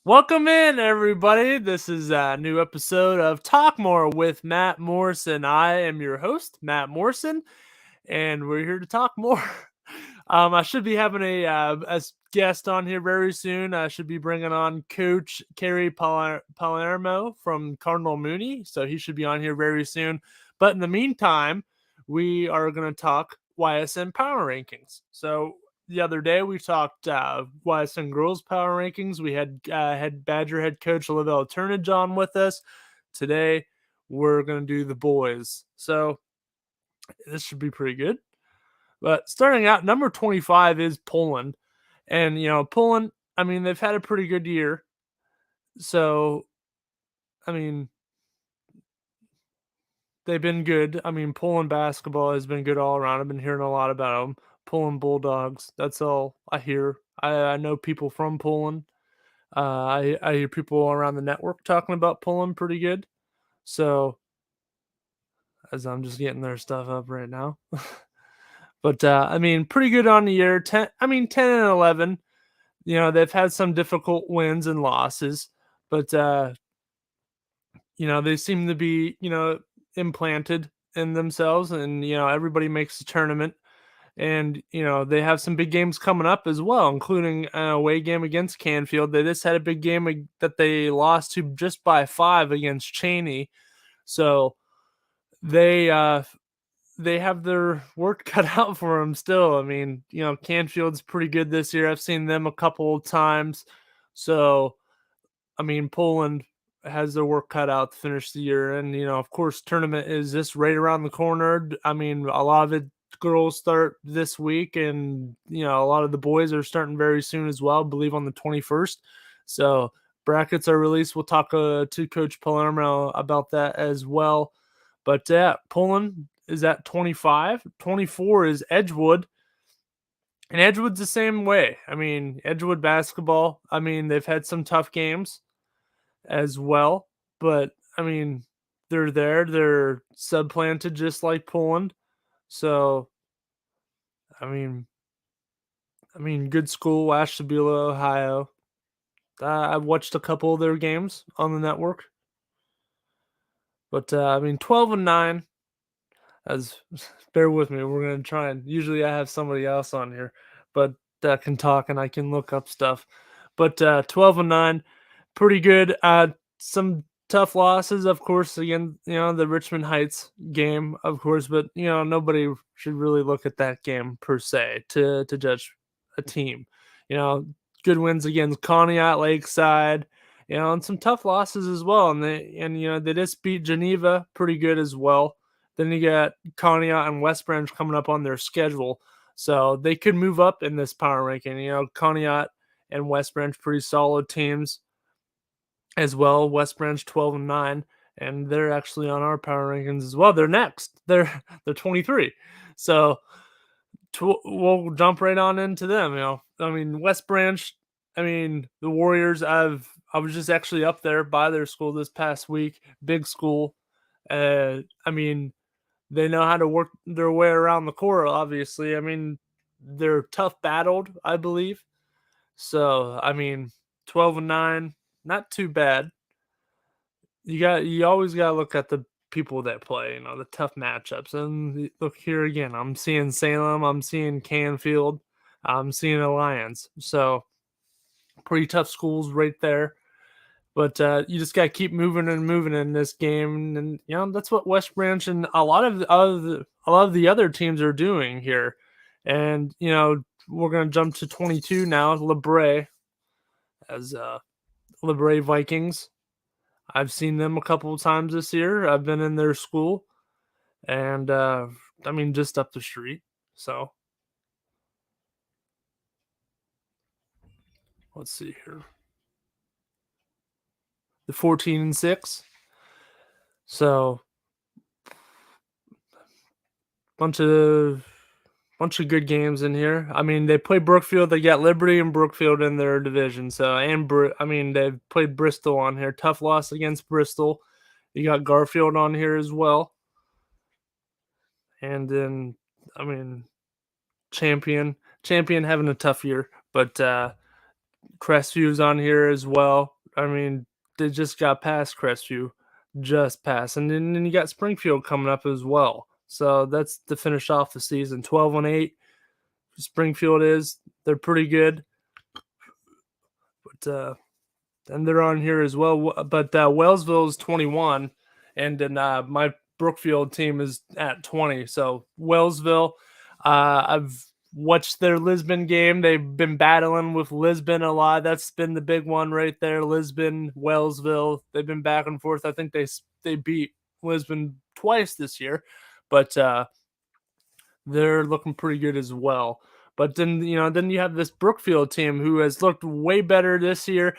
Welcome in, everybody. This is a new episode of Talk More with Matt Morrison. I am your host, Matt Morrison, and we're here to talk more. I should be having a guest on here very soon. I should be bringing on Coach Kerry Palermo from Cardinal Mooney, so he should be on here very soon. But in the meantime, we are going to talk YSN power rankings. So the other day we talked YSN girls power rankings. We had Badger head coach Olivia Turnage on with us. Today we're going to do the boys. So this should be pretty good. But starting out, number 25 is Poland. And, Poland, I mean, they've had a pretty good year. So, I mean, they've been good. I mean, Poland basketball has been good all around. I've been hearing a lot about them. Poland Bulldogs. That's all I hear. I know people from Poland. I hear people around the network talking about Poland pretty good. So, as I'm just getting their stuff up right now. But, I mean, pretty good on the year. 10 and 11. They've had some difficult wins and losses, but they seem to be, implanted in themselves, and everybody makes the tournament. And they have some big games coming up as well, including an away game against Canfield. They just had a big game that they lost to just by 5 against Cheney. So they have their work cut out for them still. I mean, Canfield's pretty good this year. I've seen them a couple of times. So, I mean, Poland has their work cut out to finish the year. And, of course, tournament is just right around the corner. I mean, a lot of it girls start this week, and, a lot of the boys are starting very soon as well, I believe on the 21st. So brackets are released. We'll talk to Coach Palermo about that as well. But Poland is at 25. 24 is Edgewood. And Edgewood's the same way. I mean, Edgewood basketball, I mean, they've had some tough games as well. But, I mean, they're there. They're subplanted just like Poland. So, I mean, good school, Ashtabula, Ohio. I've watched a couple of their games on the network. But, 12 and 9. As bear with me, we're gonna try and usually I have somebody else on here, but that can talk and I can look up stuff. But 12 and 9, pretty good. Some tough losses, of course, again, the Richmond Heights game, of course, but nobody should really look at that game per se to judge a team. Good wins against Conneaut, Lakeside, and some tough losses as well. And they just beat Geneva pretty good as well. Then you got Conneaut and West Branch coming up on their schedule. So they could move up in this power ranking. Conneaut and West Branch, pretty solid teams as well. West Branch 12 and 9. And they're actually on our power rankings as well. They're next. They're 23. So we'll jump right on into them. I mean, West Branch, the Warriors, I was just actually up there by their school this past week. Big school. They know how to work their way around the court, obviously. I mean, they're tough battled, I believe. So, 12 and 9, not too bad. You always got to look at the people that play, the tough matchups. And look here again, I'm seeing Salem, I'm seeing Canfield, I'm seeing Alliance. So, pretty tough schools right there. But you just got to keep moving and moving in this game, and that's what West Branch and a lot of the other teams are doing here. And we're gonna jump to 22 now. LeBray, as LeBray Vikings. I've seen them a couple of times this year. I've been in their school, and just up the street. So let's see here. The 14 and 6. So bunch of good games in here. I mean, they play Brookfield. They got Liberty and Brookfield in their division. So they've played Bristol on here. Tough loss against Bristol. You got Garfield on here as well. And then Champion having a tough year, but Crestview's on here as well. I mean, they just got past Crestview, just past, and then you got Springfield coming up as well. So that's to finish off the season. 12-8. Springfield is they're pretty good, but and they're on here as well. But Wellsville is 21, and then my Brookfield team is at 20. So Wellsville, I've watched their Lisbon game. They've been battling with Lisbon a lot. That's been the big one right there. Lisbon, Wellsville. They've been back and forth. I think they beat Lisbon twice this year, but they're looking pretty good as well. But then you have this Brookfield team who has looked way better this year,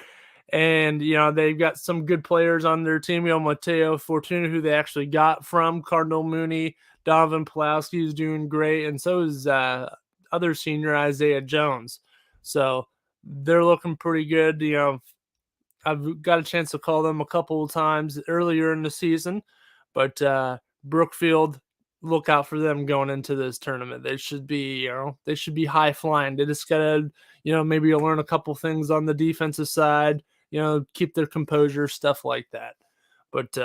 and they've got some good players on their team. Mateo Fortuna, who they actually got from Cardinal Mooney. Donovan Pulowski is doing great, and so is other senior Isaiah Jones. So they're looking pretty good. I've got a chance to call them a couple of times earlier in the season, but Brookfield, look out for them going into this tournament. They should be high flying. They just gotta, maybe learn a couple things on the defensive side, keep their composure, stuff like that. But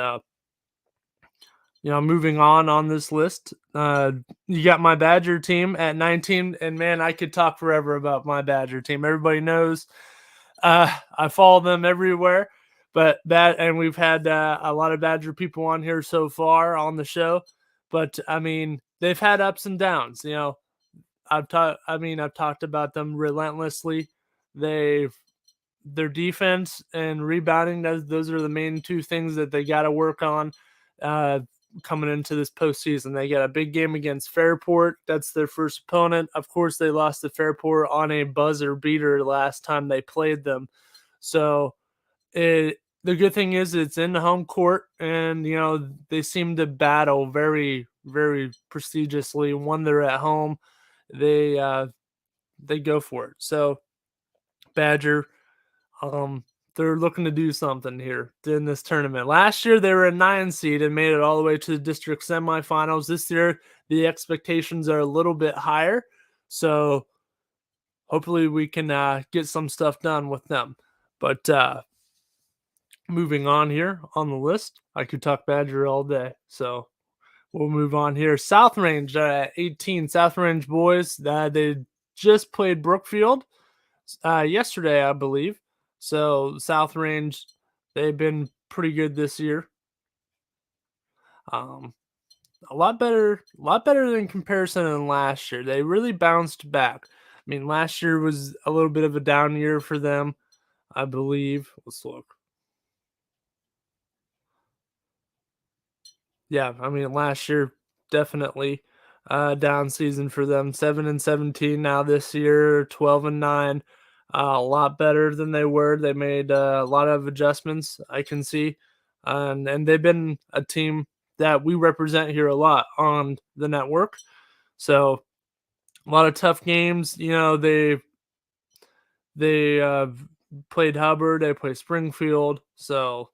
moving on this list, you got my Badger team at 19, and man, I could talk forever about my Badger team. Everybody knows I follow them everywhere, and we've had a lot of Badger people on here so far on the show, but I mean, they've had ups and downs. I've talked about them relentlessly. Their defense and rebounding, those are the main two things that they got to work on coming into this postseason. They got a big game against Fairport. That's their first opponent. Of course, they lost to Fairport on a buzzer beater last time they played them. So the good thing is it's in the home court, and they seem to battle very, very prestigiously. When they're at home, they go for it. So Badger, they're looking to do something here in this tournament. Last year, they were a 9 seed and made it all the way to the district semifinals. This year, the expectations are a little bit higher. So hopefully we can get some stuff done with them. But moving on here on the list, I could talk Badger all day. So we'll move on here. South Range at 18. South Range boys, they just played Brookfield yesterday, I believe. So South Range, they've been pretty good this year. A lot better in comparison than last year. They really bounced back. I mean, last year was a little bit of a down year for them, I believe. Let's look. Yeah, I mean, last year definitely down season for them. 7-17 now this year, 12-9. A lot better than they were. They made a lot of adjustments, I can see. And they've been a team that we represent here a lot on the network. So a lot of tough games. They played Hubbard. They played Springfield. So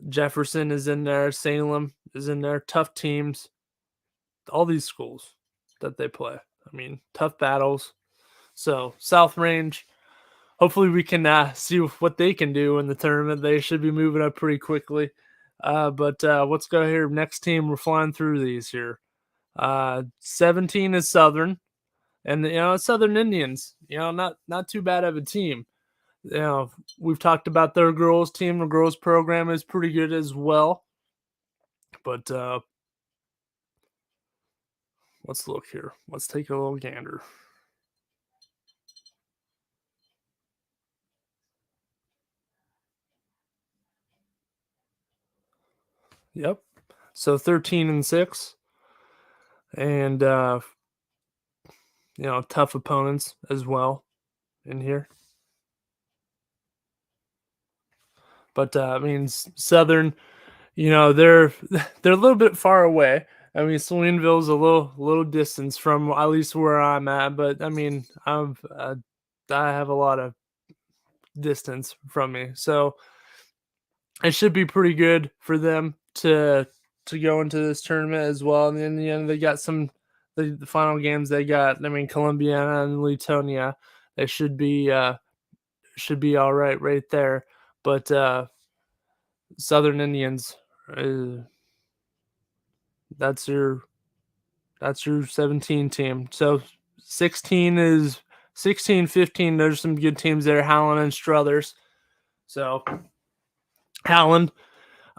Jefferson is in there. Salem is in there. Tough teams. All these schools that they play. I mean, tough battles. So South Range, hopefully we can see what they can do in the tournament. They should be moving up pretty quickly. But let's go here. Next team, we're flying through these here. 17 is Southern, and Southern Indians. Not too bad of a team. We've talked about their girls team. The girls program is pretty good as well. But let's look here. Let's take a little gander. Yep. So 13-6, and tough opponents as well in here. But I mean, Southern, they're a little bit far away. I mean, Salineville's a little distance from at least where I'm at, but I mean, I have a lot of distance from me, so it should be pretty good for them to go into this tournament as well. And then they got the final games they got. I mean, Columbiana and Letonia, they should be all right there. but Southern Indians, uh, that's your 17 team. So 16 is 16, 15. There's some good teams there, Howland and Struthers. So Howland,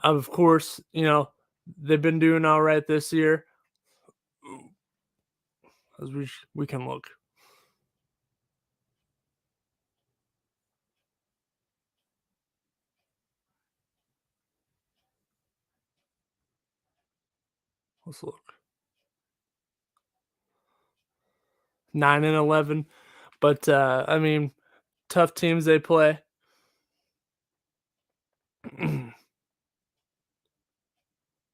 of course, they've been doing all right this year. As we can look. Let's look. 9-11, but I mean, tough teams they play.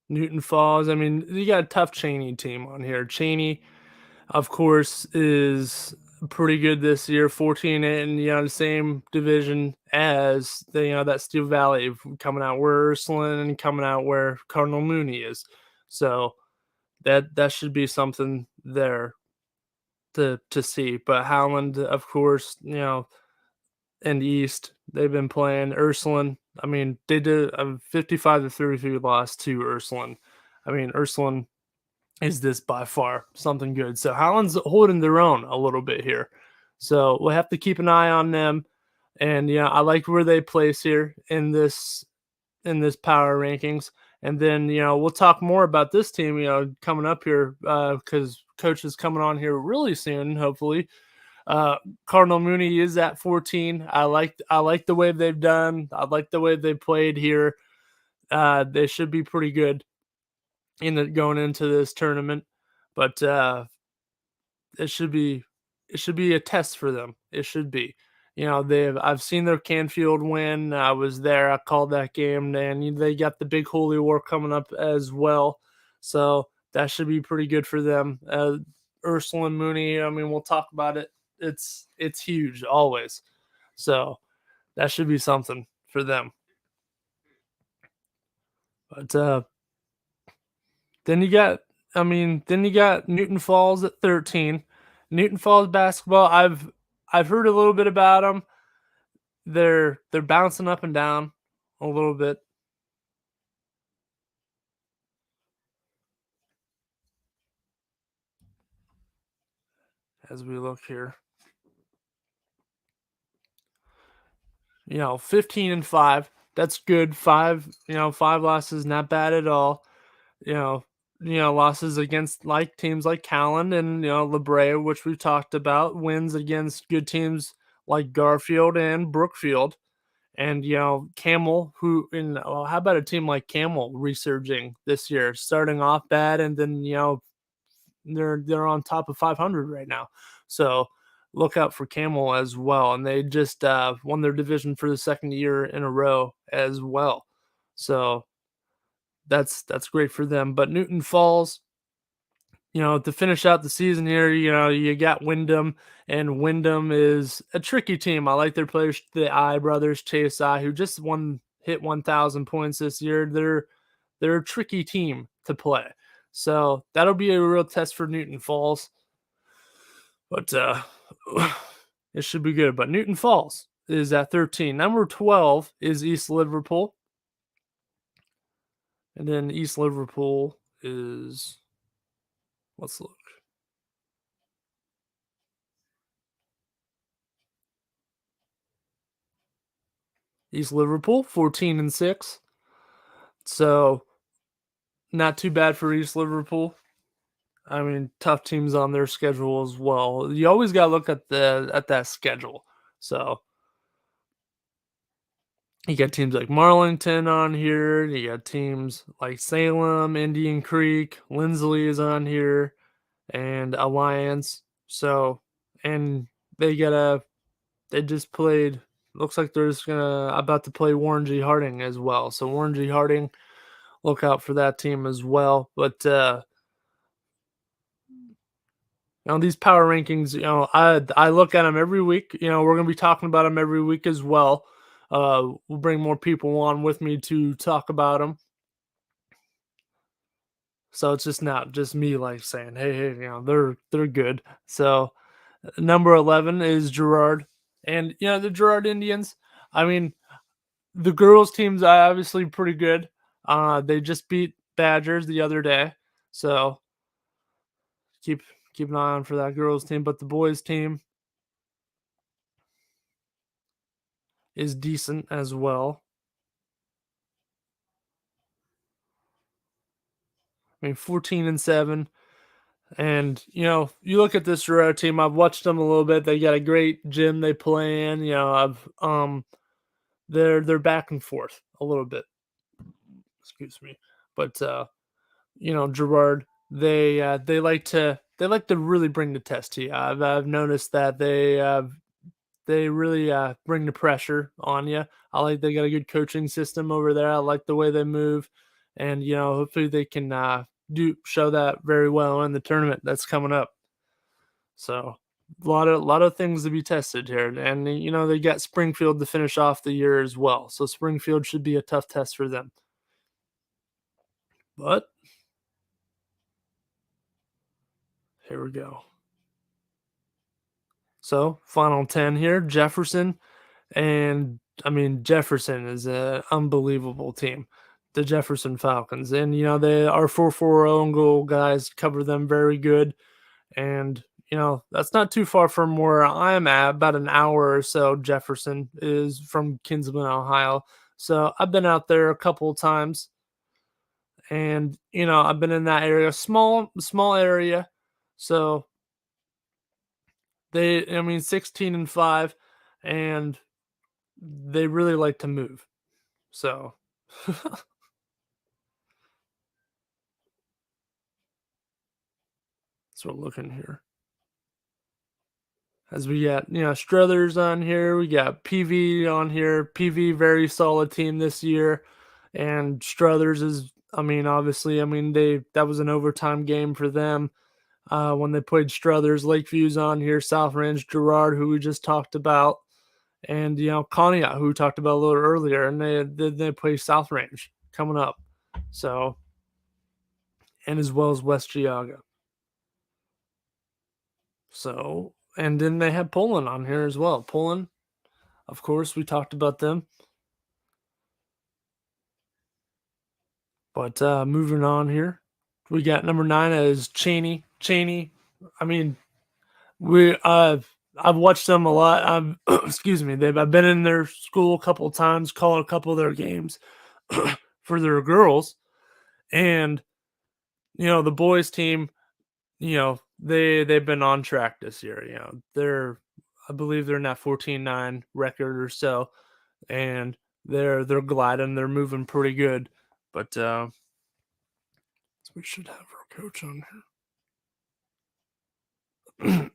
Newton Falls. I mean, you got a tough Cheney team on here. Cheney, of course, is pretty good this year. 14 in the same division as that Steel Valley, coming out where Ursuline and coming out where Cardinal Mooney is. So that should be something there to see. But Howland, of course, and East, they've been playing Ursuline. I mean, they did a 55-33 loss to Ursuline. I mean, Ursuline is this by far something good. So Howland's holding their own a little bit here. So we'll have to keep an eye on them. And I like where they place here in this power rankings. And then we'll talk more about this team coming up here because coach is coming on here really soon, hopefully. Cardinal Mooney is at 14. I like the way they've done. I like the way they played here. They should be pretty good going into this tournament, but it should be it should be a test for them. It should be. I've seen their Canfield win. I was there. I called that game, and they got the big Holy War coming up as well. So that should be pretty good for them. Ursula and Mooney. I mean, we'll talk about it. It's huge always. So that should be something for them. But then you got, Newton Falls at 13. Newton Falls basketball. I've heard a little bit about them. They're bouncing up and down a little bit as we look here. 15-5. That's good. Five losses, not bad at all. You know, losses against like teams like Callan and La Brea, which we've talked about. Wins against good teams like Garfield and Brookfield. And Camel, who how about a team like Camel resurging this year, starting off bad, and then they're on top of 500 right now. So look out for Camel as well, and they just won their division for the second year in a row as well. So that's great for them. But Newton Falls, to finish out the season here, you got Wyndham, and Wyndham is a tricky team. I like their players, the I brothers, Chase I, who just hit 1,000 points this year. They're a tricky team to play. So that'll be a real test for Newton Falls. But it should be good. But Newton Falls is at 13. Number 12 is East Liverpool. And then East Liverpool is, let's look. East Liverpool, 14-6. So not too bad for East Liverpool. I mean, tough teams on their schedule as well. You always gotta look at that schedule. So you got teams like Marlington on here. You got teams like Salem, Indian Creek, Lindsley is on here, and Alliance. So, and they just played. Looks like they're just about to play Warren G. Harding as well. So Warren G. Harding, look out for that team as well. But these power rankings, I look at them every week. We're gonna be talking about them every week as well. We'll bring more people on with me to talk about them. So it's just not just me like saying, hey, they're good. So number 11 is Girard, and the Girard Indians. I mean, the girls team's obviously pretty good. They just beat Badgers the other day, so keep keep an eye on for that girls team. But the boys team is decent as well. I mean, 14-7. And you look at this Dorado team. I've watched them a little bit. They got a great gym they play in. They're back and forth a little bit. Excuse me, but Gerard, they like to really bring the test to you. I've noticed that they really bring the pressure on you. They got a good coaching system over there. I like the way they move, and hopefully they can show that very well in the tournament that's coming up. So a lot of things to be tested here, and they got Springfield to finish off the year as well. So Springfield should be a tough test for them. But here we go. So final 10 here, Jefferson, and I mean Jefferson is an unbelievable team. The Jefferson Falcons, and they are 4-4 own goal guys, cover them very good. And that's not too far from where I'm at, about an hour or so. Jefferson is from Kinsman, Ohio. So I've been out there a couple of times, and I've been in that area, small area. So they, 16-5, and they really like to move. So so we're looking here. As we got, Struthers on here, we got PV on here. PV, very solid team this year, and Struthers is, obviously, that was an overtime game for them when they played Struthers. Lakeview's on here, South Range, Gerard, who we just talked about, and Conneaut, who we talked about a little earlier, and they play South Range coming up, so, and as well as West Geauga. So. And then they have Poland on here as well. Poland, of course, we talked about them. But moving on here, we got number 9 as Cheney. Cheney, I've watched them a lot. Excuse me, I've been in their school a couple of times, called a couple of their games for their girls, and the boys team. They've been on track this year. I believe they're in that 14-9 record or so, and they're gliding, they're moving pretty good. But we should have our coach on here.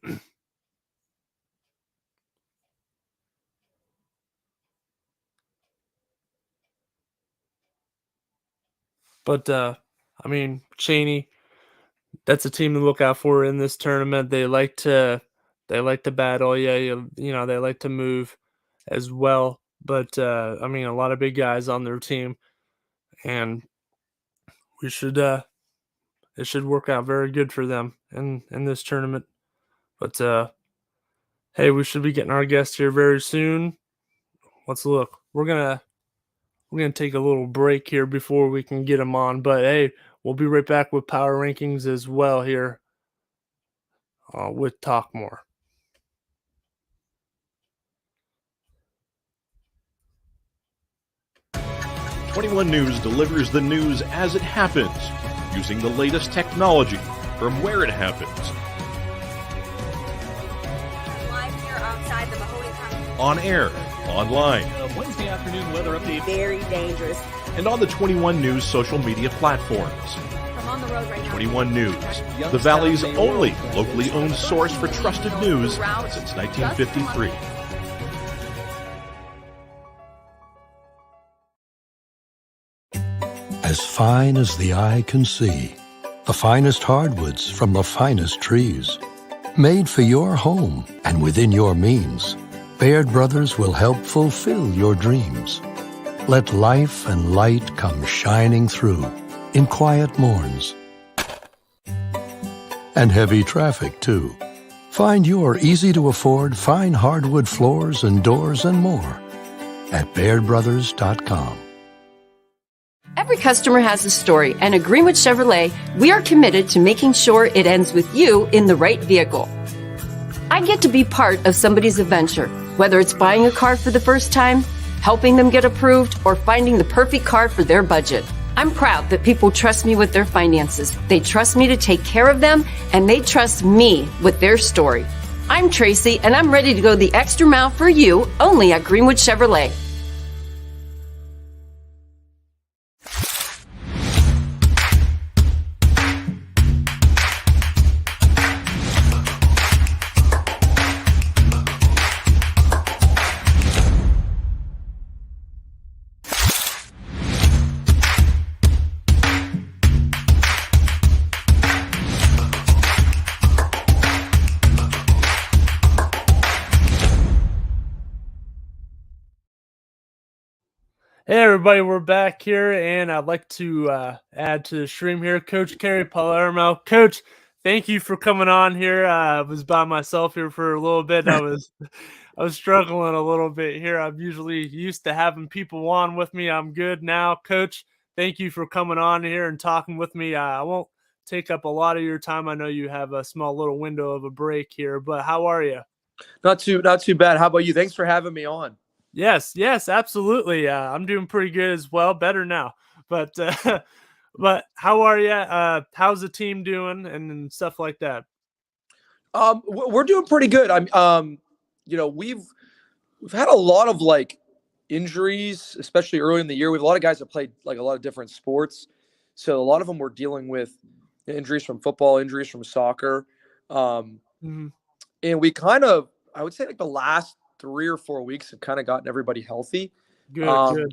But Cheney, that's a team to look out for in this tournament. They like to battle. Yeah, they like to move as well. But a lot of big guys on their team, and it should work out very good for them in this tournament. But hey, we should be getting our guest here very soon. Let's look. We're gonna take a little break here before we can get him on. But hey, we'll be right back with power rankings as well here with Talk More. "21 News delivers the news as it happens, using the latest technology from where it happens. Live here outside the Mahoney County. On air, online, Wednesday afternoon weather update. Very dangerous. and on the 21 News social media platforms. I'm on the road right now. 21 News, the Valley's only locally owned source for trusted news since 1953. As fine as the eye can see, the finest hardwoods from the finest trees. Made for your home and within your means, Baird Brothers will help fulfill your dreams. Let life and light come shining through in quiet morns. And heavy traffic, too. Find your easy-to-afford fine hardwood floors and doors and more. at bairdbrothers.com. Every customer has a story, and at Greenwood Chevrolet, we are committed to making sure it ends with you in the right vehicle. I get to be part of somebody's adventure, whether it's buying a car for the first time, helping them get approved, or finding the perfect car for their budget. I'm proud that people trust me with their finances. They trust me to take care of them, and they trust me with their story. I'm Tracy, and I'm ready to go the extra mile for you, only at Greenwood Chevrolet. Hey everybody, we're back here, and I'd like to add to the stream here, Coach Kerry Palermo. Coach, thank you for coming on here. I was by myself here for a little bit. I was struggling a little bit here. I'm usually used to having people on with me. I'm good now, Coach. Thank you for coming on here and talking with me. I won't take up a lot of your time. I know you have a small little window of a break here, but how are you? Not too bad. How about you? Thanks for having me on. Yes, absolutely. I'm doing pretty good as well. Better now, but but how are you? How's the team doing and stuff like that? We're doing pretty good. We've had a lot of injuries, especially early in the year. We have a lot of guys that played a lot of different sports, so a lot of them were dealing with injuries from football, injuries from soccer, and we kind of, I would say, the last 3 or 4 weeks have kind of gotten everybody healthy. Good.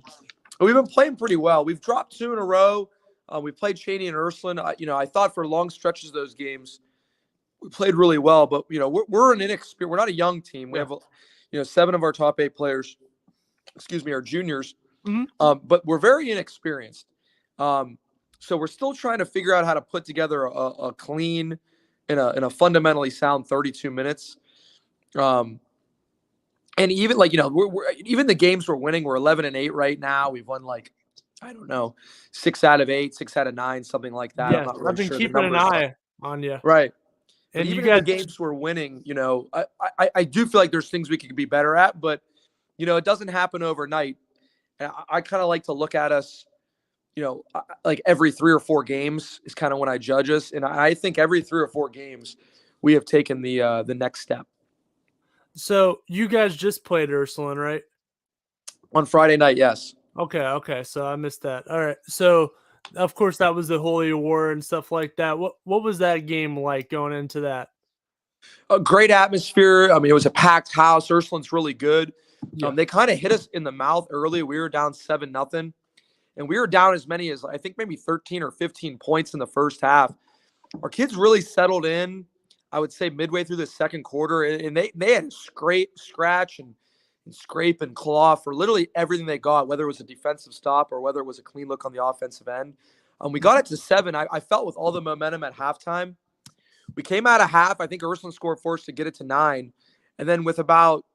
We've been playing pretty well. We've dropped 2 in a row. We played Cheney and Ursuline. I thought for long stretches of those games, we played really well, but we're an inexperienced. We're not a young team. We have 7 of our top 8 players, are juniors, but we're very inexperienced. So we're still trying to figure out how to put together a clean and a fundamentally sound 32 minutes. And even we're even the games we're winning, we're 11-8 right now. We've won 6 out of 8, 6 out of 9, something like that. Yeah, I'm not really I've been sure keeping an eye on you. Right. And but you even guys, in the games we're winning, I do feel like there's things we could be better at, but it doesn't happen overnight. And I kind of like to look at us, every 3 or 4 games is kind of when I judge us, and I think every 3 or 4 games we have taken the next step. So you guys just played Ursuline, right? On Friday night, yes. Okay. So I missed that. All right. So of course that was the Holy War and stuff like that. What was that game like going into that? A great atmosphere. I mean, it was a packed house. Ursuline's really good. Yeah. They kind of hit us in the mouth early. We were down 7-0, and we were down as many as I think maybe 13 or 15 points in the first half. Our kids really settled in, I would say, midway through the second quarter, and they had to scratch and scrape and claw for literally everything they got, whether it was a defensive stop or whether it was a clean look on the offensive end. We got it to 7. I felt with all the momentum at halftime. We came out of half. I think Ursuline scored for us to get it to 9. And then with about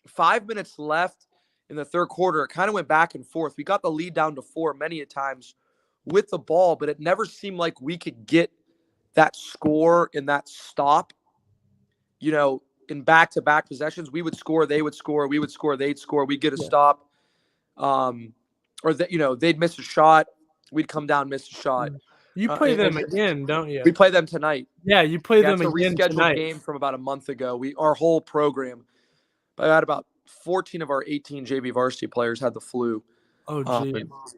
5 minutes left in the third quarter, it kind of went back and forth. We got the lead down to 4 many a times with the ball, but it never seemed like we could get that score and that stop, in back-to-back possessions. We would score, they would score, we would score, they'd score, we'd get a stop. Or they'd miss a shot, we'd come down, miss a shot. You play them again, don't you? We play them tonight. Yeah, you play them again tonight. It's a rescheduled game from about a month ago. Our whole program, I had about 14 of our 18 JV varsity players had the flu. Oh,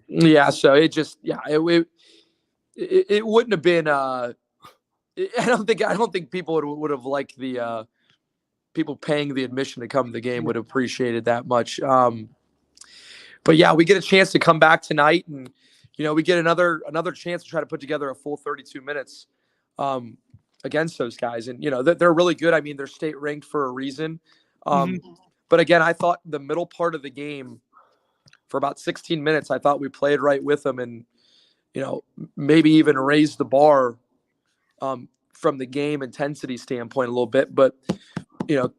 gee. So it just, it wouldn't have been. I don't think people would have liked the people paying the admission to come to the game would have appreciated that much. But yeah, we get a chance to come back tonight, and we get another chance to try to put together a full 32 minutes against those guys, and they're really good. I mean, they're state ranked for a reason. But again, I thought the middle part of the game, for about 16 minutes, I thought we played right with them, and maybe even raised the bar from the game intensity standpoint a little bit. But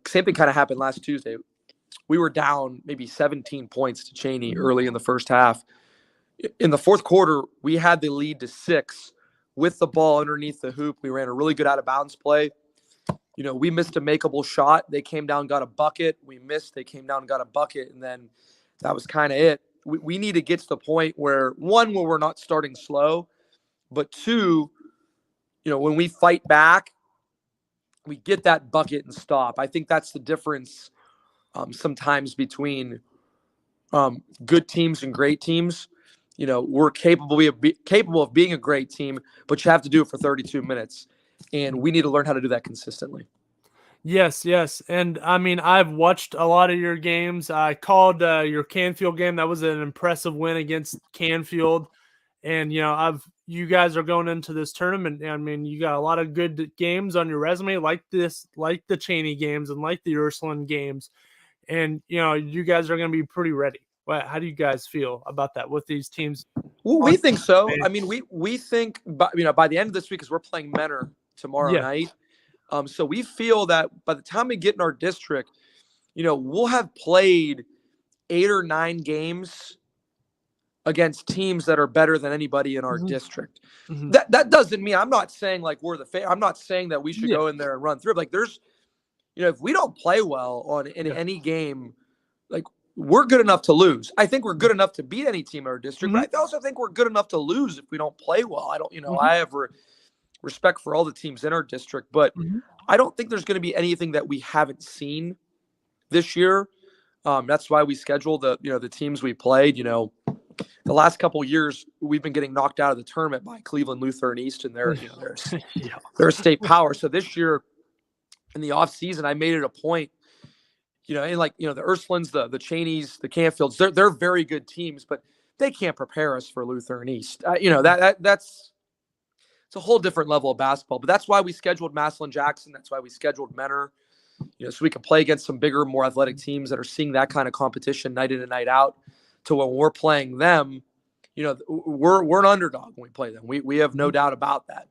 same thing kind of happened last Tuesday. we were down maybe 17 points to Cheney early in the first half. In the fourth quarter, we had the lead to 6 with the ball underneath the hoop. We ran a really good out of bounds play. We missed a makeable shot. They came down, got a bucket. We missed. They came down, got a bucket. And then that was kind of it. We need to get to the point where, one, where we're not starting slow, but two, when we fight back, we get that bucket and stop. I think that's the difference sometimes between good teams and great teams. We're capable of being a great team, but you have to do it for 32 minutes. And we need to learn how to do that consistently. Yes. And I mean, I've watched a lot of your games. I called your Canfield game. That was an impressive win against Canfield. And, you guys are going into this tournament. I mean, you got a lot of good games on your resume like the Cheney games and like the Ursuline games. And, you guys are going to be pretty ready. How do you guys feel about that with these teams? Well, we think so. I mean, we think, by the end of this week, because we're playing Menor tomorrow night. So we feel that by the time we get in our district, we'll have played 8 or 9 games against teams that are better than anybody in our district. That doesn't mean, I'm not saying like we're I'm not saying that we should go in there and run through. Like there's, if we don't play well in any game, like we're good enough to lose. I think we're good enough to beat any team in our district, but I also think we're good enough to lose if we don't play well. I don't, I have respect for all the teams in our district, but I don't think there's going to be anything that we haven't seen this year. That's why we schedule the teams we played. The last couple of years we've been getting knocked out of the tournament by Cleveland Lutheran East, and they're a state power. So this year in the off season, I made it a point, and the Ursulines, the Cheneys, the Canfields, they're very good teams, but they can't prepare us for Lutheran East. That's it's a whole different level of basketball, but that's why we scheduled Massillon Jackson. That's why we scheduled Menor, so we can play against some bigger, more athletic teams that are seeing that kind of competition night in and night out. To when we're playing them, we're an underdog when we play them. We have no doubt about that.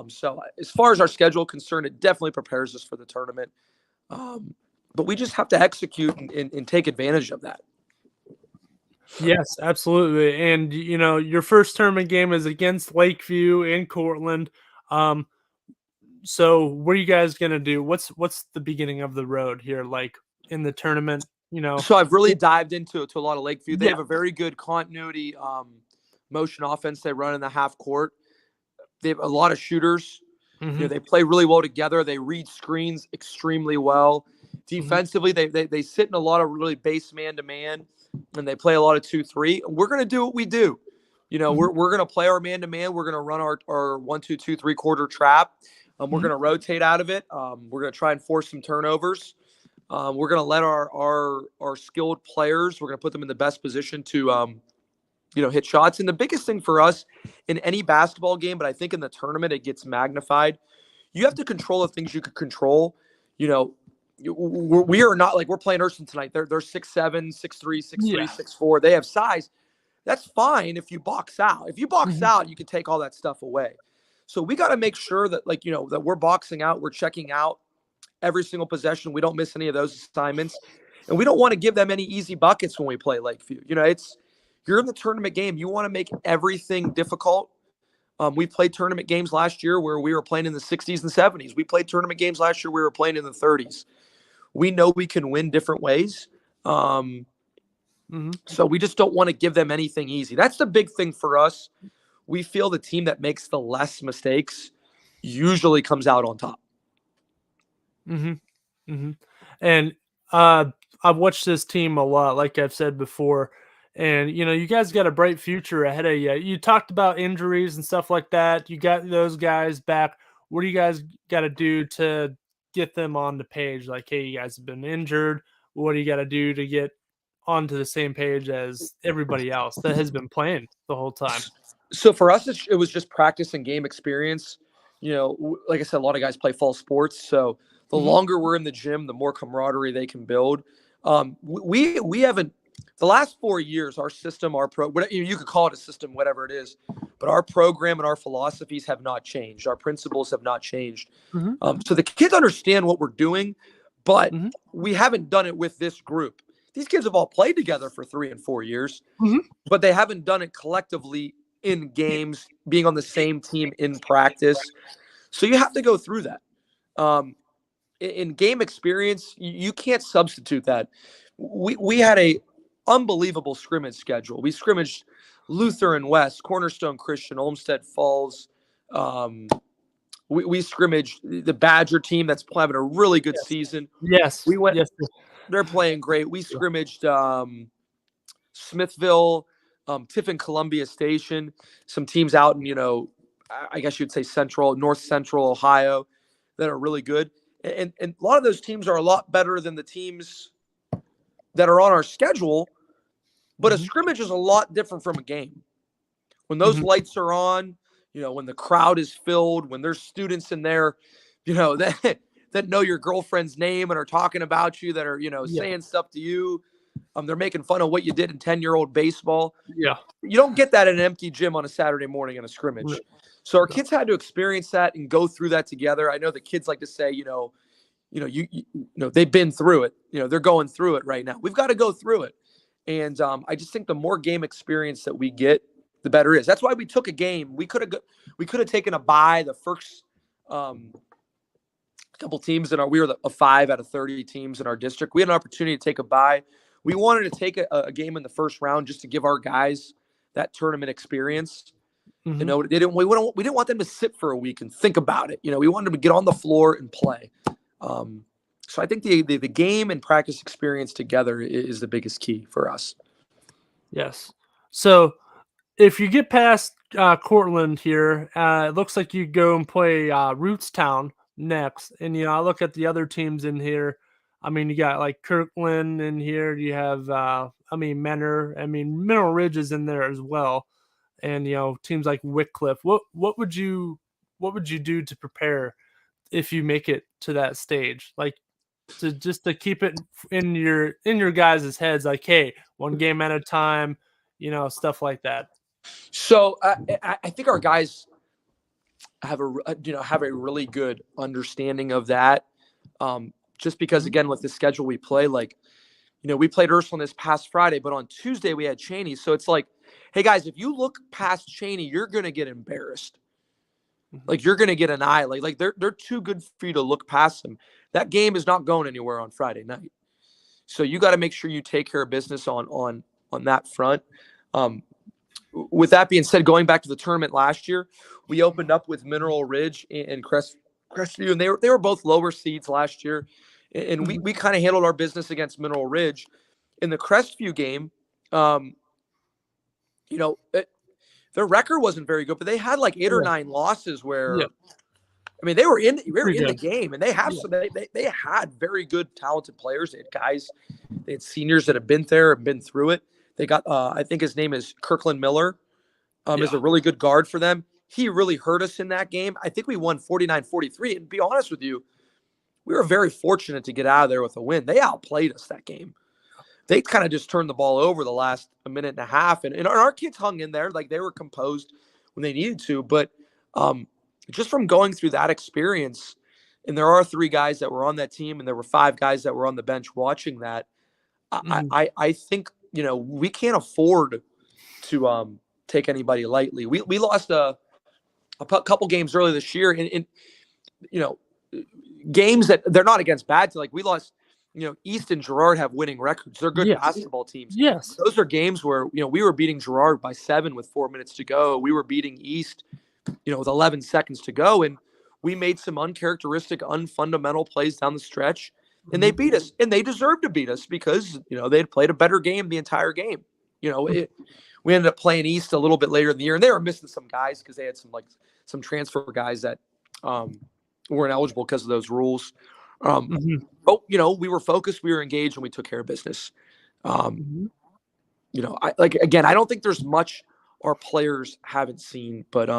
So as far as our schedule concerned, it definitely prepares us for the tournament. But we just have to execute and take advantage of that. Yes, absolutely. And, your first tournament game is against Lakeview in Cortland. So what are you guys going to do? What's the beginning of the road here, like in the tournament? So I've really dived into a lot of Lakeview. They have a very good continuity motion offense they run in the half court. They have a lot of shooters. They play really well together. They read screens extremely well. Defensively, they sit in a lot of really base man-to-man, and they play a lot of 2-3. We're going to do what we do. We're going to play our man-to-man. We're going to run our 1-2-2 3-quarter trap. We're going to rotate out of it. We're going to try and force some turnovers. We're going to let our skilled players, we're going to put them in the best position to, hit shots. And the biggest thing for us in any basketball game, but I think in the tournament, it gets magnified. You have to control the things you could control. We are not like we're playing Ursuline tonight. They're 6'7", 6'3", 6'3", 6'4". They have size. That's fine if you box out. If you box out, you can take all that stuff away. So we got to make sure that that we're boxing out, we're checking out every single possession. We don't miss any of those assignments. And we don't want to give them any easy buckets when we play Lakeview. You're in the tournament game. You want to make everything difficult. We played tournament games last year where we were playing in the 60s and 70s. We played tournament games last year we were playing in the 30s. We know we can win different ways. So we just don't want to give them anything easy. That's the big thing for us. We feel the team that makes the less mistakes usually comes out on top. And I've watched this team a lot, like I've said before. And, you guys got a bright future ahead of you. You talked about injuries and stuff like that. You got those guys back. What do you guys got to do to get them on the page? Like, hey, you guys have been injured. What do you got to do to get onto the same page as everybody else that has been playing the whole time? So for us, it was just practice and game experience. Like I said, a lot of guys play fall sports. So the longer we're in the gym, the more camaraderie they can build. We haven't, the last 4 years, our system, you could call it a system, whatever it is, but our program and our philosophies have not changed. Our principles have not changed. So the kids understand what we're doing, but Mhm. we haven't done it with this group. These kids have all played together for 3 and 4 years, Mhm. but they haven't done it collectively in games, being on the same team in practice. So you have to go through that. In game experience, you can't substitute that. We had a unbelievable scrimmage schedule. We scrimmaged Luther and West, Cornerstone Christian, Olmsted Falls. Um, we scrimmaged the Badger team that's having a really good Yes. season. Yes. We went. Yes. They're playing great. We Yeah. scrimmaged Smithville, Tiffin Columbia Station, some teams out in, I guess you'd say North Central Ohio that are really good. And a lot of those teams are a lot better than the teams that are on our schedule. But a Mhm. scrimmage is a lot different from a game. When those Mhm. lights are on, when the crowd is filled, when there's students in there, that know your girlfriend's name and are talking about you, that are, Yeah. saying stuff to you. They're making fun of what you did in 10-year-old baseball. Yeah. You don't get that in an empty gym on a Saturday morning in a No. scrimmage. So our No. kids had to experience that and go through that together. I know the kids like to say, they've been through it. They're going through it right now. We've got to go through it. And I just think the more game experience that we get, the better it is. That's why we took a game. We could have taken a bye the first couple teams we were a 5 out of 30 teams in our district. We had an opportunity to take a bye. We wanted to take a game in the first round just to give our guys that tournament experience. Mhm. We didn't want them to sit for a week and think about it. We wanted them to get on the floor and play. So I think the game and practice experience together is the biggest key for us. Yes. So if you get past Cortland here, it looks like you go and play Rootstown next. And I look at the other teams in here. I mean, you got like Kirkland in here. You have, Menor. Mineral Ridge is in there as well. And teams like Wycliffe. What would you do to prepare if you make it to that stage? Like to keep it in your guys' heads. Like, hey, one game at a time. Stuff like that. So I think our guys have a really good understanding of that. Just because, again, with the schedule we play, like, we played Ursuline this past Friday, but on Tuesday we had Cheney. So it's like, hey guys, if you look past Cheney, you're gonna get embarrassed. Like, you're gonna get an eye. Like they're too good for you to look past them. That game is not going anywhere on Friday night. So you got to make sure you take care of business on that front. With that being said, going back to the tournament last year, we opened up with Mineral Ridge and Crestview, and they were both lower seeds last year. And we kind of handled our business against Mineral Ridge. In the Crestview game, their record wasn't very good, but they had like 8 or 9 losses where, Yeah. I mean, we were in Pretty the good. game, and they have they had very good, talented players. They had guys, they had seniors that have been there and been through it. They got, I think his name is Kirkland Miller, is a really good guard for them. He really hurt us in that game. I think we won 49-43. And to be honest with you, we were very fortunate to get out of there with a win. They outplayed us that game. They kind of just turned the ball over the last minute and a half. And our kids hung in there. Like, they were composed when they needed to. But just from going through that experience, and there are 3 guys that were on that team, and there were 5 guys that were on the bench watching that, I think, we can't afford to take anybody lightly. We lost a couple games early this year in games that they're not against bad. Like, we lost, East and Girard have winning records. They're good basketball teams. Yes. Those are games where, we were beating Girard by 7 with 4 minutes to go. We were beating East, with 11 seconds to go. And we made some uncharacteristic, unfundamental plays down the stretch, and they beat us, and they deserved to beat us because, they had played a better game the entire game. We ended up playing East a little bit later in the year, and they were missing some guys because they had some transfer guys that weren't eligible because of those rules. But we were focused, we were engaged, and we took care of business. I don't think there's much our players haven't seen, but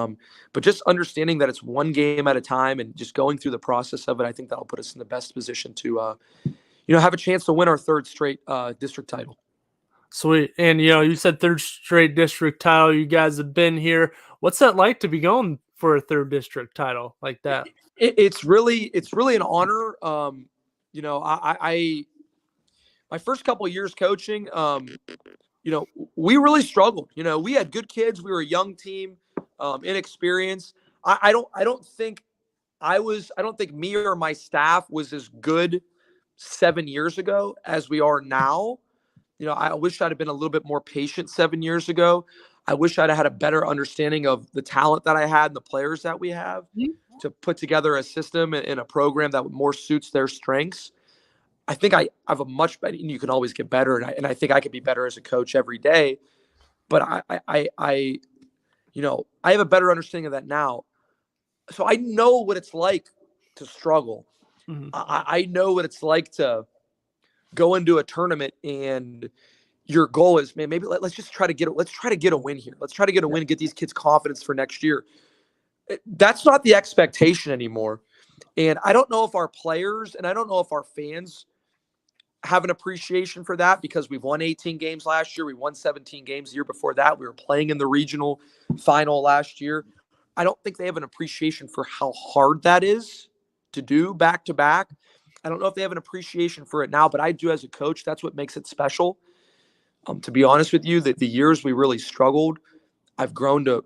just understanding that it's one game at a time and just going through the process of it, I think that'll put us in the best position to have a chance to win our 3rd straight district title. Sweet. And you said 3rd straight district title. You guys have been here. What's that like to be going for a 3rd district title like that? It's really an honor. My first couple of years coaching, we really struggled. We had good kids. We were a young team, inexperienced. I don't think me or my staff was as good 7 years ago as we are now. I wish I'd have been a little bit more patient 7 years ago. I wish I'd have had a better understanding of the talent that I had and the players that we have to put together a system and a program that more suits their strengths. I think I have a much better, and you can always get better. And I think I could be better as a coach every day, but I have a better understanding of that now. So I know what it's like to struggle. Mhm. I know what it's like to go into a tournament and your goal is, man, maybe let's try to get a win here. Let's try to get a win and get these kids confidence for next year. That's not the expectation anymore. And I don't know if our players and I don't know if our fans have an appreciation for that, because we've won 18 games last year. We won 17 games the year before that. We were playing in the regional final last year. I don't think they have an appreciation for how hard that is to do back to back. I don't know if they have an appreciation for it now, but I do as a coach. That's what makes it special. To be honest with you, that the years we really struggled, I've grown to,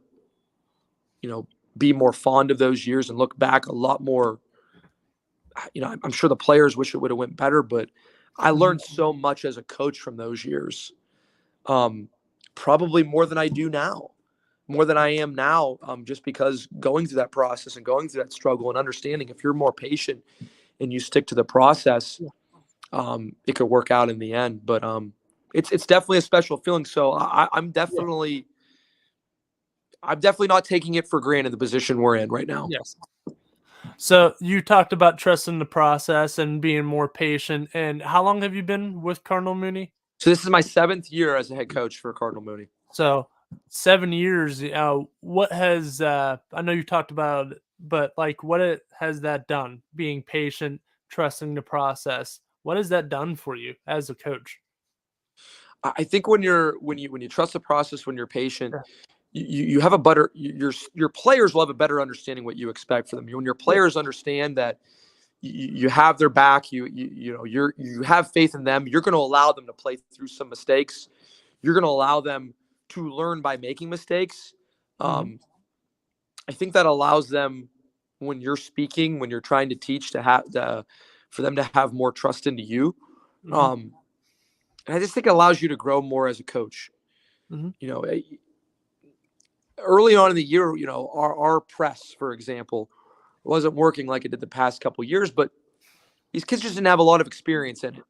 be more fond of those years and look back a lot more. I'm sure the players wish it would have went better, but I learned so much as a coach from those years. Probably more than I do now, more than I am now, just because going through that process and going through that struggle and understanding if you're more patient and you stick to the process, it could work out in the end. But it's definitely a special feeling. So I'm definitely not taking it for granted, the position we're in right now. Yes. So you talked about trusting the process and being more patient. And how long have you been with Cardinal Mooney? So this is my 7th year as a head coach for Cardinal Mooney. So 7 years. What has I know you talked about it, but what has that done? Being patient, trusting the process. What has that done for you as a coach? I think when you trust the process, when you're patient, you have a better, your players will have a better understanding what you expect for them. When your players understand that you have their back, you have faith in them, you're going to allow them to play through some mistakes. You're going to allow them to learn by making mistakes. I think that allows them, when you're speaking, when you're trying to teach, for them to have more trust into you. And I just think it allows you to grow more as a coach. Early on in the year, our press, for example, wasn't working like it did the past couple of years, but these kids just didn't have a lot of experience in it.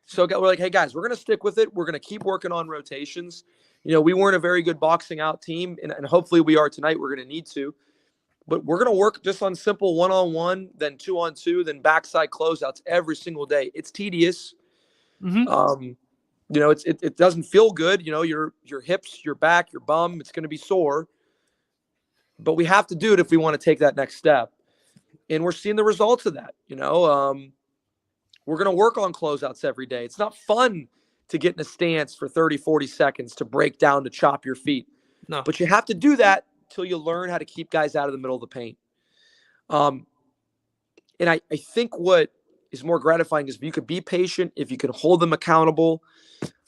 So we're like, hey guys, we're going to stick with it. We're going to keep working on rotations. We weren't a very good boxing out team, and hopefully we are tonight. We're going to need to, but we're going to work just on simple 1-on-1, then 2-on-2, then backside closeouts every single day. It's tedious. It doesn't feel good. Your hips, your back, your bum, it's going to be sore. But we have to do it if we want to take that next step. And we're seeing the results of that. We're going to work on closeouts every day. It's not fun to get in a stance for 30, 40 seconds, to break down, to chop your feet. No. But you have to do that till you learn how to keep guys out of the middle of the paint. And I think what is more gratifying is if you could be patient, if you can hold them accountable,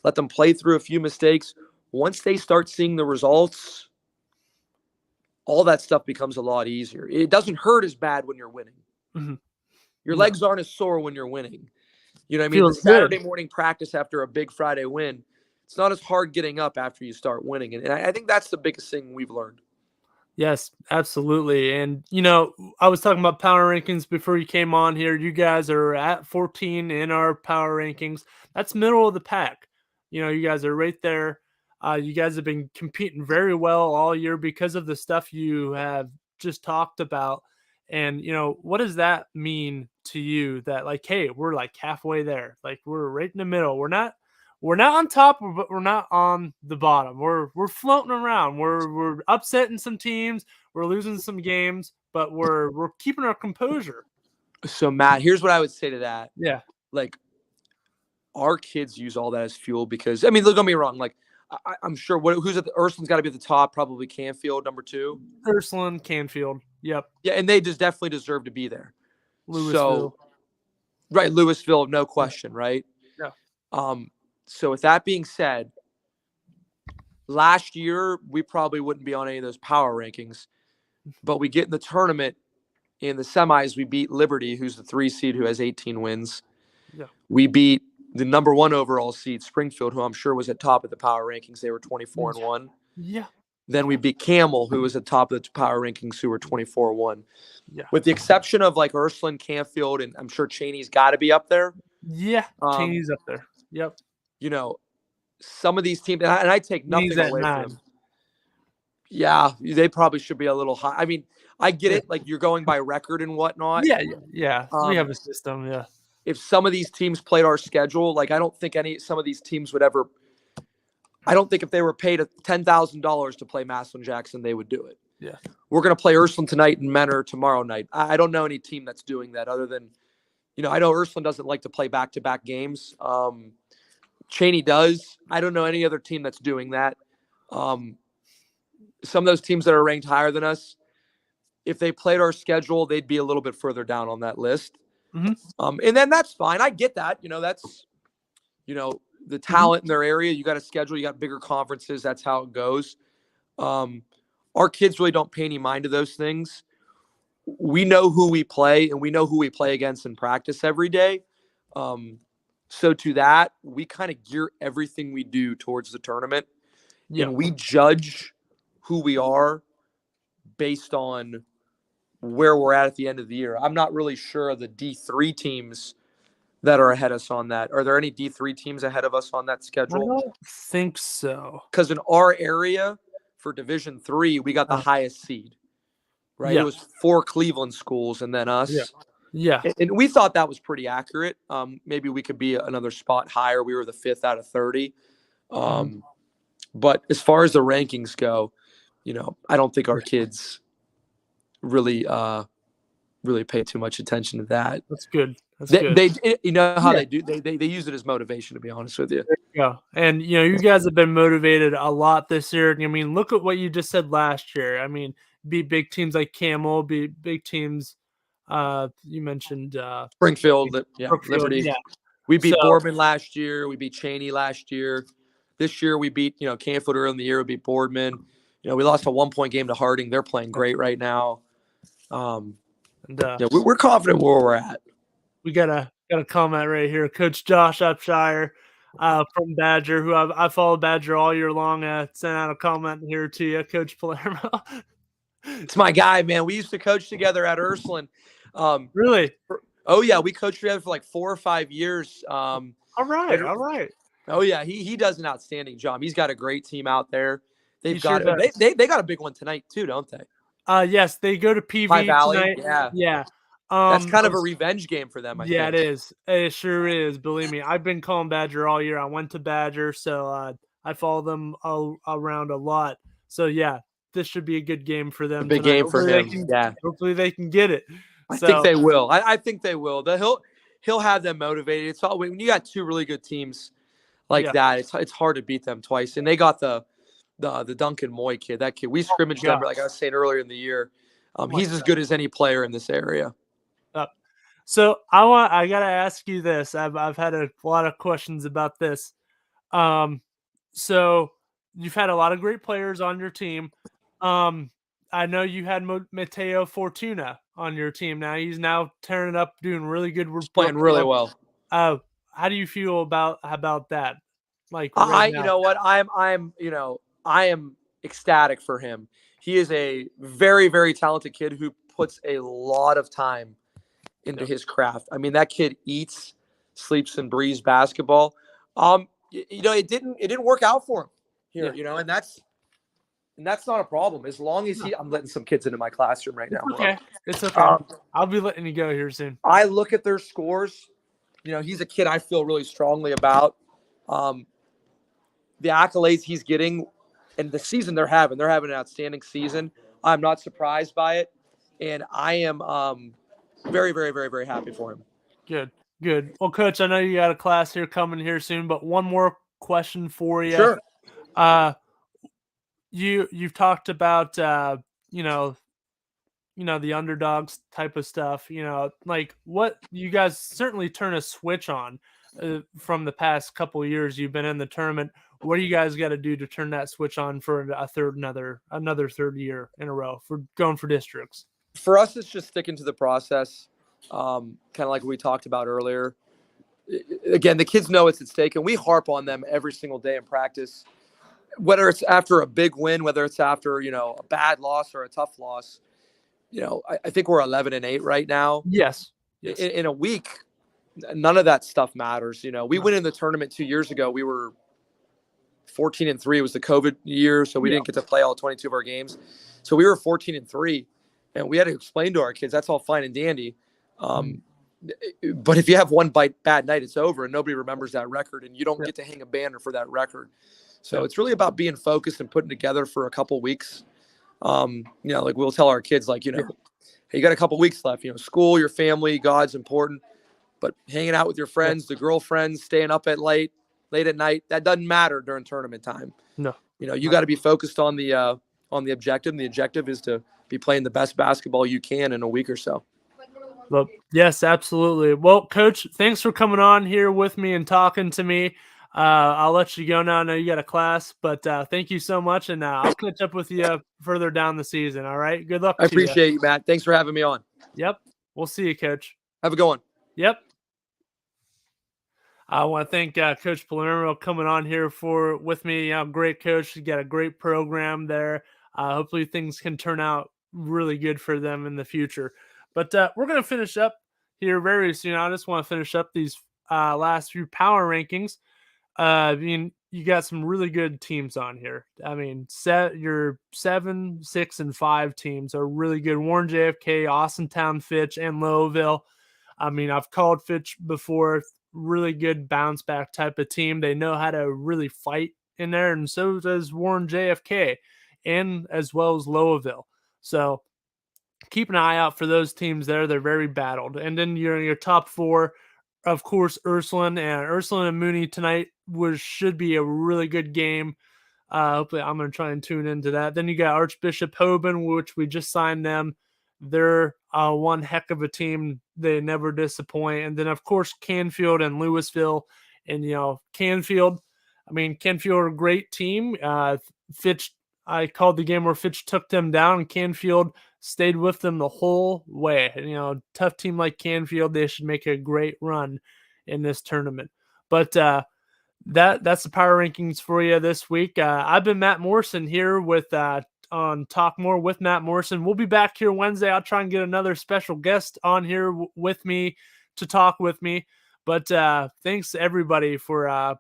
let them play through a few mistakes. Once they start seeing the results, all that stuff becomes a lot easier. It doesn't hurt as bad when you're winning. Your legs aren't as sore when you're winning. You know what I mean? Feels The Saturday good. morning practice after a big Friday win, it's not as hard getting up after you start winning. And I think that's the biggest thing we've learned. Yes, absolutely. And, I was talking about power rankings before you came on here. You guys are at 14 in our power rankings. That's middle of the pack. You guys are right there. You guys have been competing very well all year because of the stuff you have just talked about. And, what does that mean to you that hey, we're halfway there. We're right in the middle. We're not on top, but we're not on the bottom. We're floating around. We're upsetting some teams. We're losing some games, but we're keeping our composure. So Matt, here's what I would say to that. Yeah. Our kids use all that as fuel because, don't get me wrong. I'm sure who's at Ursuline's got to be at the top, probably Canfield, number 2. Ursuline, Canfield. Yep. Yeah. And they just definitely deserve to be there. Louisville. Right, Louisville, no question, right? Yeah. So with that being said, last year we probably wouldn't be on any of those power rankings, but we get in the tournament in the semis. We beat Liberty, who's the 3 seed, who has 18 wins. Yeah. We beat the number 1 overall seed, Springfield, who I'm sure was at top of the power rankings. They were 24-1. Yeah. Then we beat Camel, who was at top of the power rankings, who were 24-1. Yeah. With the exception of like Ursuline, Canfield, and I'm sure Cheney's got to be up there. Yeah. Cheney's up there. Yep. You know, some of these teams, and I take nothing Cheney's at away from 9. them. Yeah, they probably should be a little high. I mean, I get it. Like you're going by record and whatnot. Yeah. We have a system. Yeah. If some of these teams played our schedule, like I don't think some of these teams would ever. I don't think if they were paid $10,000 to play Massillon Jackson, they would do it. Yeah. We're going to play Ursuline tonight and Menor tomorrow night. I don't know any team that's doing that other than, I know Ursuline doesn't like to play back-to-back games. Cheney does. I don't know any other team that's doing that. Some of those teams that are ranked higher than us, if they played our schedule, they'd be a little bit further down on that list. Mm-hmm. And then that's fine. I get that. That's, the talent in their area. You got a schedule. You got bigger conferences. That's how it goes. Our kids really don't pay any mind to those things. We know who we play, and we know who we play against in practice every day. So to that, we kind of gear everything we do towards the tournament. Yeah. And we judge who we are based on where we're at the end of the year. I'm not really sure of the D3 teams that are ahead of us on that. Are there any D3 teams ahead of us on that schedule? I don't think so. Because in our area for Division 3, we got the highest seed, right? Yeah. It was 4 Cleveland schools and then us. Yeah. And we thought that was pretty accurate. Maybe we could be another spot higher. We were the 5th out of 30. But as far as the rankings go, I don't think our kids really pay too much attention to that. That's good. They they do. They use it as motivation, to be honest with you. Yeah. And, you guys have been motivated a lot this year. I mean, look at what you just said last year. I mean, beat big teams like Camel, beat big teams. You mentioned Springfield, Liberty. Yeah. We beat Boardman last year. We beat Cheney last year. This year we beat, Canfield early in the year. We beat Boardman. We lost a 1-point game to Harding. They're playing great right now. We're confident where we're at. We got a comment right here. Coach Josh Upshire from Badger, who I followed Badger all year long. Sent out a comment here to you, Coach Palermo. It's my guy, man. We used to coach together at Ursuline. Really? Oh yeah, we coached together for like 4 or 5 years. All right. Oh yeah, he does an outstanding job. He's got a great team out there. They've got sure they got a big one tonight too, don't they? Yes, they go to PV High Valley. tonight. Yeah. That's kind of a revenge game for them. I think. It is. It sure is. Believe me, I've been calling Badger all year. I went to Badger, so I follow them around a lot. So yeah, this should be a good game for them. Big game for him. Hopefully they can get it. I think they will. I think they will. He'll have them motivated. It's all when you got 2 really good teams like that. It's hard to beat them twice. And they got the Duncan Moy kid. That kid, we scrimmaged them like I was saying earlier in the year. He's as good as any player in this area. So I gotta ask you this. I've had a lot of questions about this. So you've had a lot of great players on your team. I know you had Mateo Fortuna on your team. Now he's tearing it up, doing really good. We're playing really well. How do you feel about that? Like you know what? I am ecstatic for him. He is a very, very talented kid who puts a lot of time into his craft. I mean, that kid eats, sleeps, and breathes basketball. It didn't work out for him here, and that's not a problem as long as I'm letting some kids into my classroom right now. Okay, it's okay. I'll be letting you go here soon. I look at their scores. He's a kid I feel really strongly about. The accolades he's getting and the season they're having an outstanding season. I'm not surprised by it. And I am very, very, very, very happy for him. Good. Well, Coach, I know you got a class here coming here soon, but one more question for you. Sure. You've talked about, the underdogs type of stuff, like what you guys certainly turn a switch on from the past couple of years you've been in the tournament. What do you guys got to do to turn that switch on for another third year in a row for going for districts? For us, it's just sticking to the process, kind of like we talked about earlier. Again, the kids know it's at stake, and we harp on them every single day in practice, whether it's after a big win, whether it's after, a bad loss or a tough loss. I think we're 11-8 right now. Yes. Yes. In a week, none of that stuff matters. We went in the tournament 2 years ago. We were 14-3. It was the COVID year, so we didn't get to play all 22 of our games. So we were 14-3, and we had to explain to our kids that's all fine and dandy. But if you have one bad night, it's over, and nobody remembers that record, and you don't get to hang a banner for that record. So it's really about being focused and putting together for a couple weeks. Like we'll tell our kids, like, hey, you got a couple weeks left. School, your family, God's important, but hanging out with your friends, the girlfriends, staying up late at night, that doesn't matter during tournament time. No, you got to be focused on the objective. And the objective is to be playing the best basketball you can in a week or so. Well, yes, absolutely. Well, Coach, thanks for coming on here with me and talking to me. I'll let you go now. I know you got a class, but thank you so much, and I'll catch up with you further down the season. All right. Good luck. I appreciate you, Matt. Thanks for having me on. Yep. We'll see you, Coach. Have a good one. Yep. I want to thank Coach Palermo coming on here with me. Great coach. He's got a great program there. Hopefully things can turn out really good for them in the future. But we're going to finish up here very soon. I just want to finish up these last few power rankings. You got some really good teams on here. Your 7, 6, and 5 teams are really good. Warren JFK, Austintown, Fitch, and Lowville. I've called Fitch before. Really good bounce back type of team. They know how to really fight in there, and so does Warren JFK, and as well as Lowville. So keep an eye out for those teams there. They're very battled. And then your top 4, of course, Ursuline and Mooney tonight should be a really good game. Hopefully I'm going to try and tune into that. Then you got Archbishop Hoban, which we just signed them. They're one heck of a team. They never disappoint. And then, of course, Canfield and Louisville. And, Canfield are a great team. Fitch, I called the game where Fitch took them down, and Canfield stayed with them the whole way. Tough team like Canfield, they should make a great run in this tournament. But that's the power rankings for you this week. I've been Matt Morrison here with on Talk More with Matt Morrison. We'll be back here Wednesday. I'll try and get another special guest on here with me to talk with me. But thanks everybody for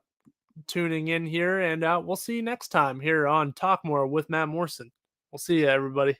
tuning in here, and we'll see you next time here on Talk More with Matt Morrison. We'll see you, everybody.